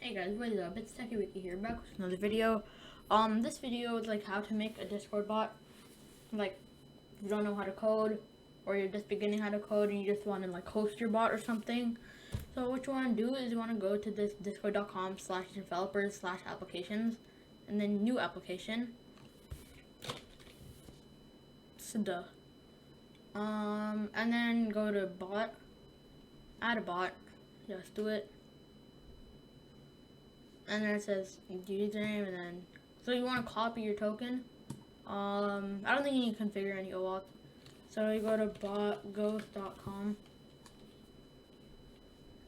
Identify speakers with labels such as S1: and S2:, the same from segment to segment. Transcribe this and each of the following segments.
S1: Hey guys, what is up? It's TechieWiki here, back with another video. This video is like how to make a Discord bot. Like, if you don't know how to code, or you're just beginning how to code and you just want to like host your bot or something. So what you want to do is you want to go to this discord.com/developers/applications, and then new application. And then go to bot, add a bot, just do it. And then it says username, and then so you want to copy your token. I don't think you need to configure any OAuth. So you go to botghost.com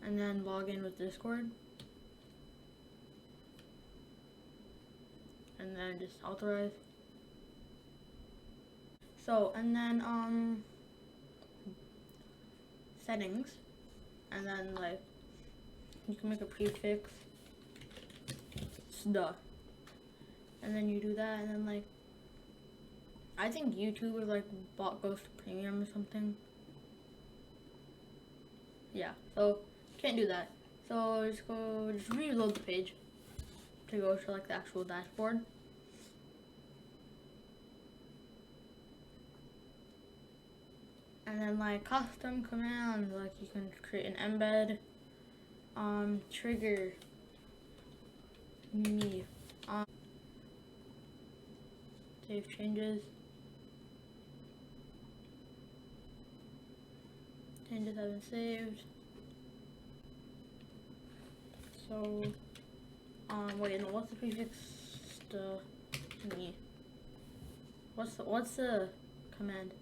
S1: and then log in with Discord, and then just authorize. So and then settings, and then like you can make a prefix. And then you do that, and then like I think YouTube is like Botghost Premium or something. Yeah, so can't do that. So just reload the page to go to like the actual dashboard. And then like custom commands, like you can create an embed, trigger me, save changes. Changes have been saved. So, wait, no, what's the prefix? Me. What's the command?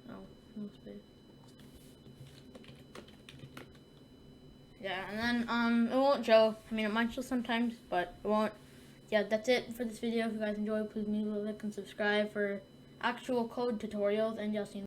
S1: No space. Yeah, and then it won't show. I mean, it might show sometimes, but it won't. Yeah, that's it for this video. If you guys enjoyed, please leave a like and subscribe for actual code tutorials, and y'all see you.